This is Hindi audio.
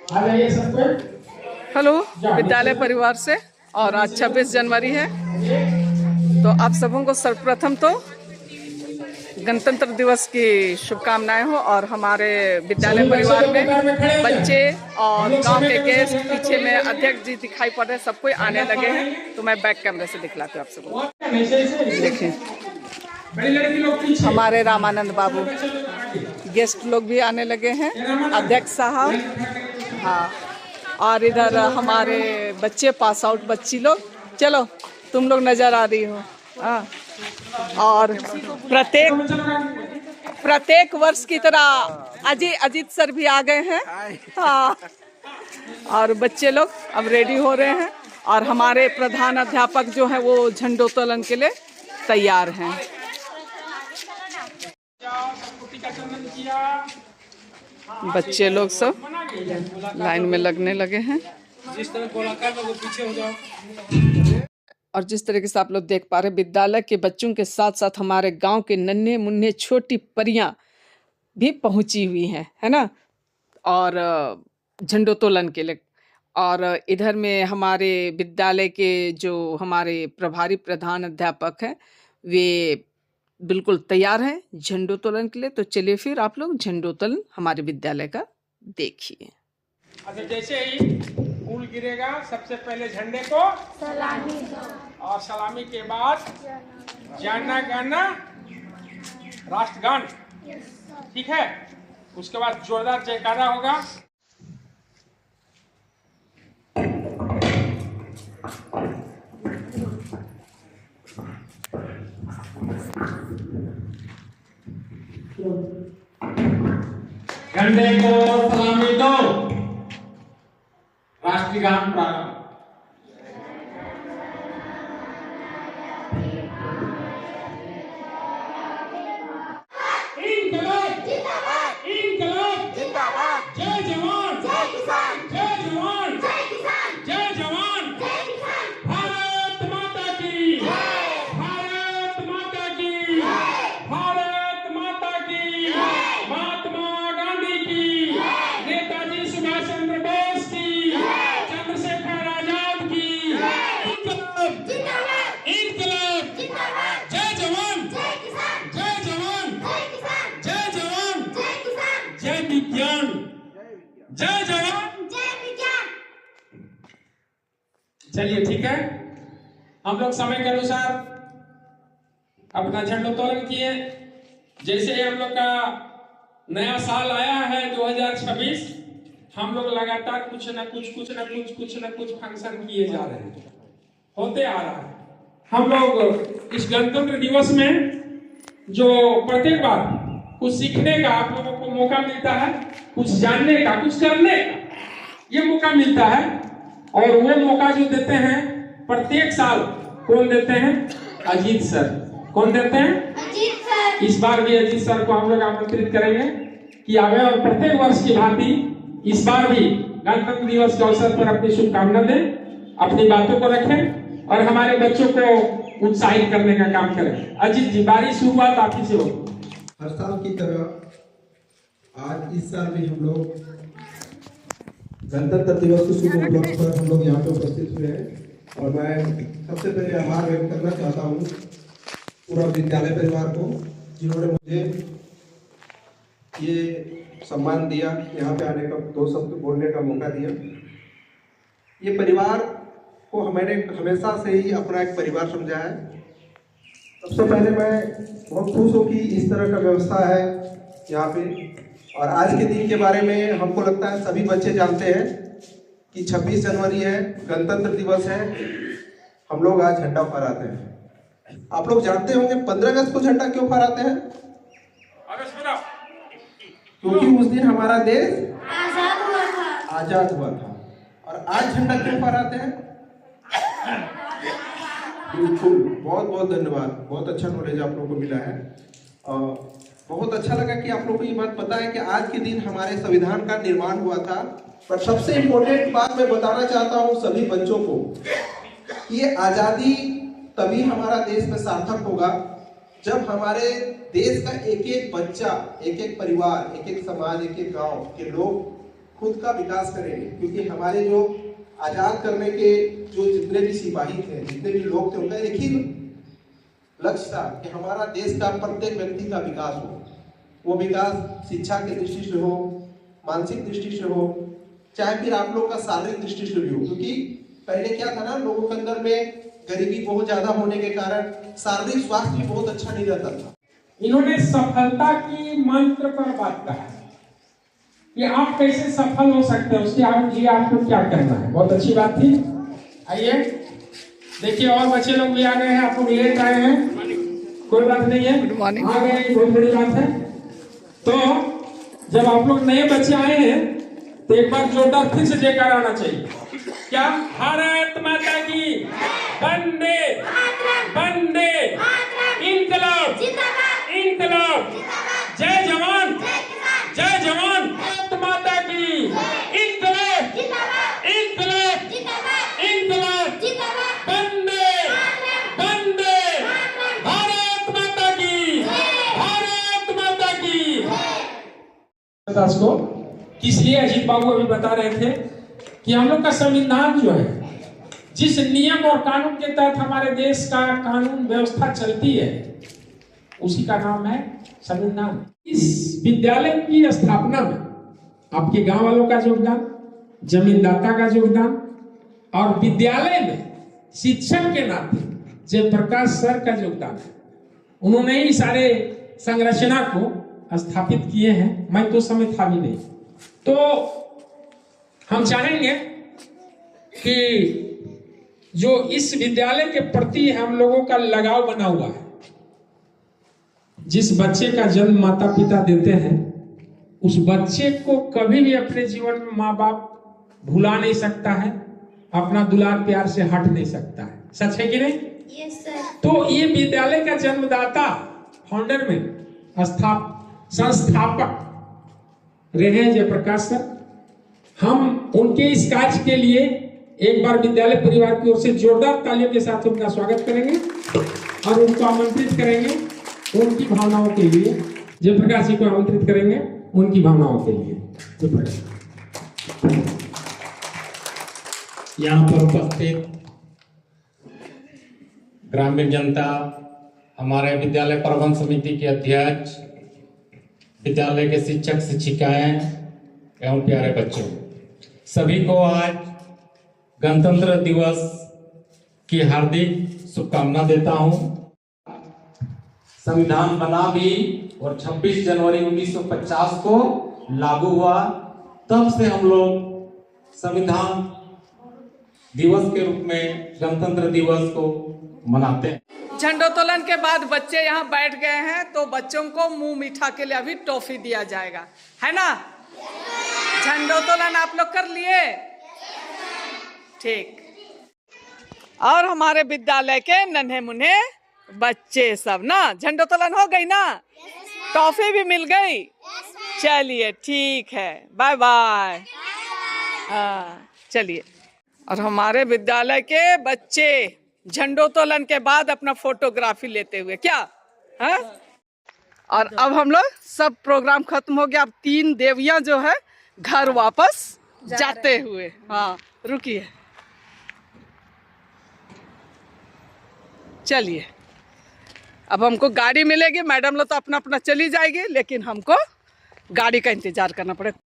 आ जाइए सब कोई। हेलो विद्यालय परिवार से। और आज 26 जनवरी है, तो आप सबों को सर्वप्रथम तो गणतंत्र दिवस की शुभकामनाएं हो। और हमारे विद्यालय सभी बच्चे परिवार लोग में कतार में खड़े हो बच्चे जाए। हम और लोग गांव समय के के अनुसार गेस्ट झंडा पीछे में फहराएंगे। अध्यक्ष जी दिखाई पड़ रहे हैं, सब कोई आने झंडा लगे हैं। फहराएंगे। तो मैं बैक कैमरे से दिखलाती हूँ आप सबको। ऐसे देखिए बड़ी लड़की लोग पीछे। हमारे रामानंद बाबू, बच्चे लोग आगे। गेस्ट लोग भी आने लगे हैं, अध्यक्ष साहब। हाँ, और इधर हमारे बच्चे पास आउट बच्ची लोग। चलो तुम लोग नजर आ रही हो। हाँ, और प्रत्येक वर्ष की तरह अजीत सर भी आ गए हैं। हाँ, और बच्चे लोग अब रेडी हो रहे हैं और हमारे प्रधान अध्यापक जो है वो झंडोत्तोलन के लिए तैयार हैं। बच्चे लोग सब लाइन में लगने लगे हैं। जिस तरह गोलाकार में वो पीछे हो जाओ। और जिस तरीके से आप लोग देख पा रहे हैं, विद्यालय के बच्चों के साथ साथ हमारे गांव के नन्हे मुन्ने छोटी परियां भी पहुंची हुई हैं, है ना, और झंडोत्तोलन के लिए। और इधर में हमारे विद्यालय के जो हमारे प्रभारी प्रधान अध्यापक हैं वे बिल्कुल तैयार हैं झंडोत्तोलन के लिए। तो चलिए फिर आप लोग झंडोत्तोलन हमारे विद्यालय का देखिए। अच्छा, जैसे ही फूल गिरेगा सबसे पहले झंडे को सलामी दो, और सलामी के बाद जाना गाना राष्ट्रगान, ठीक है। उसके बाद जोरदार जयकारा होगा। झंडे को सलामी दो, राष्ट्रीय गान प्रारंभ। इनकलाब जिंदाबाद, इनकलाब जिंदाबाद, जय जवान जय किसान, जय जवान जय किसान, जय जवान जय किसान। भारत माता की जय, भारत माता की जय, भारत माता की जय, महात्मा गांधी की जय, नेताजी सुभाष चंद्र बोस की जय, चंद्रशेखर आजाद की जय। इनकलाब जिंदाबाद, इनकलाब जिंदाबाद, जय जवान जय किसान, जय जवान जय किसान, जय जवान जय किसान, जय विज्ञान, जय जवान जय विज्ञान। चलिए ठीक है, हम लोग समय के अनुसार अपना झंडोत्तोलन किए। जैसे ही हम लोग का नया साल आया है 2026, हम लोग लगातार कुछ न कुछ फंक्शन किए जा रहे हैं, होते आ रहा है। हम लोग इस गणतंत्र दिवस में जो प्रत्येक बार कुछ सीखने का आप लोगों को मौका मिलता है, कुछ जानने का, कुछ करने का ये मौका मिलता है। और वो मौका जो देते हैं प्रत्येक साल, कौन देते हैं? अजीत सर। कौन देते हैं? अजीत सर। इस बार भी अजीत सर को हम लोग आमंत्रित करेंगे कि आवे और प्रत्येक वर्ष की भांति इस बार भी गणतंत्र दिवस के अवसर पर अपनी शुभकामना दें, अपनी बातों को रखें और हमारे बच्चों को उत्साहित करने का काम करें। अजीत जी, बारी शुरुआत आप ही से हो। हर साल की तरह आज इस साल भी हम लोग गणतंत्र दिवस के शुभ उपलक्ष्य पर हम लोग यहाँ पे उपस्थित हुए हैं। और मैं सबसे पहले आभार व्यक्त करना चाहता हूँ पूरा विद्यालय परिवार को, जिन्होंने मुझे ये सम्मान दिया, यहाँ पे आने का, दो शब्द बोलने का मौका दिया। ये परिवार को मैंने हमेशा से ही अपना एक परिवार समझा है। सबसे पहले मैं बहुत खुश हूँ कि इस तरह का व्यवस्था है यहाँ पे। और आज के दिन के बारे में हमको लगता है सभी बच्चे जानते हैं कि 26 जनवरी है, गणतंत्र दिवस है, हम लोग आज झंडा फहराते हैं। आप लोग जानते होंगे 15 अगस्त को झंडा क्यों फहराते हैं? क्योंकि उस दिन हमारा देश आजाद हुआ था। और आज झंडा क्यों फहराते हैं? बिल्कुल, बहुत बहुत धन्यवाद, बहुत अच्छा नॉलेज आप लोगों को मिला है। बहुत अच्छा लगा कि आप लोगों को ये बात पता है कि आज के दिन हमारे संविधान का निर्माण हुआ था। पर सबसे इम्पोर्टेंट बात मैं बताना चाहता हूँ सभी बच्चों को कि ये आज़ादी तभी हमारा देश में सार्थक होगा जब हमारे देश का एक एक बच्चा, एक एक परिवार, एक एक समाज, एक एक गांव के लोग खुद का विकास करेंगे, क्योंकि हमारे जो आजाद करने के जो जितने भी सिपाही थे, जितने भी लोग थे, उनका एक ही लक्ष्य था कि हमारा देश का प्रत्येक व्यक्ति का विकास हो। वो विकास शिक्षा की दृष्टि से हो, मानसिक दृष्टि से हो, चाहे फिर आप लोग का शारीरिक दृष्टि से भी हो। क्योंकि पहले क्या था ना, लोगों के अंदर में गरीबी बहुत ज्यादा होने के कारण शारीरिक स्वास्थ्य भी बहुत अच्छा नहीं रहता था। इन्होंने सफलता की मंत्र पर बात कहा है कि आप कैसे सफल हो सकते हैं, उसके लिए आपको क्या करना है। बहुत अच्छी बात थी। आइए देखिए, और बच्चे लोग भी आ गए हैं, आप लोग लेट आए हैं, कोई बात नहीं है, गुड मॉर्निंग। आ गए, बहुत बड़ी बात है। तो जब आप लोग नए बच्चे आए हैं तो एक बार जोरदार फिर से जयकार आना चाहिए। क्या? भारत माता की वंदे वंदे इंकलाब इंकलाब, जय जवान जय जवान, भारत माता की इंकलाब इंकलाब इंकलाब, वंदे वंदे, भारत माता की भारत माता की। दास को किस लिए अजीत बाबू अभी बता रहे थे कि हम लोग का संविधान जो है, जिस नियम और कानून के तहत हमारे देश का कानून व्यवस्था चलती है, उसी का नाम है संविधान। इस विद्यालय की स्थापना में आपके गांव वालों का योगदान, जमींदाता का योगदान, और विद्यालय में शिक्षक के नाते जयप्रकाश सर का योगदान है। उन्होंने ही सारे संरचना को स्थापित किए हैं। मैं तो समय था भी नहीं। तो हम चाहेंगे कि जो इस विद्यालय के प्रति हम लोगों का लगाव बना हुआ है, जिस बच्चे का जन्म माता पिता देते हैं, उस बच्चे को कभी भी अपने जीवन में माँ बाप भुला नहीं सकता है, अपना दुलार प्यार से हट नहीं सकता है। सच है कि नहीं? Yes sir. तो ये विद्यालय का जन्मदाता, फाउंडर में संस्थापक रहे हैं जयप्रकाश सर। हम उनके इस कार्य के लिए एक बार विद्यालय परिवार की ओर से जोरदार तालियों के साथ उनका स्वागत करेंगे और उनको आमंत्रित करेंगे उनकी भावनाओं के लिए। जयप्रकाश जी को आमंत्रित करेंगे उनकी भावनाओं के लिए। जयप्रकाश यहाँ पर उपस्थित ग्रामीण जनता, हमारे विद्यालय प्रबंध समिति के अध्यक्ष, विद्यालय के शिक्षक शिक्षिकाएं एवं प्यारे बच्चों, सभी को आज गणतंत्र दिवस की हार्दिक शुभकामना देता हूं। संविधान बना भी और 26 जनवरी 1950 को लागू हुआ, तब से हम लोग संविधान दिवस के रूप में गणतंत्र दिवस को मनाते हैं। झंडोत्तोलन के बाद बच्चे यहाँ बैठ गए हैं, तो बच्चों को मुंह मीठा के लिए अभी टॉफी दिया जाएगा, है ना? झंडोत्तोलन आप लोग कर लिए? ठीक। और हमारे विद्यालय के नन्हे मुन्ने बच्चे सब ना, झंडोत्तोलन हो गई ना? टॉफी भी मिल गई? चलिए ठीक है, बाय बाय। हाँ चलिए। और हमारे विद्यालय के बच्चे झंडोत्तोलन के बाद अपना फोटोग्राफी लेते हुए, क्या है? और अब हम लोग सब प्रोग्राम खत्म हो गया। अब 3 देवियां जो है घर वापस जाते हुए। हाँ रुकिए, चलिए। अब हमको गाड़ी मिलेगी, मैडम लोग तो अपना अपना चली जाएगी, लेकिन हमको गाड़ी का इंतजार करना पड़ेगा।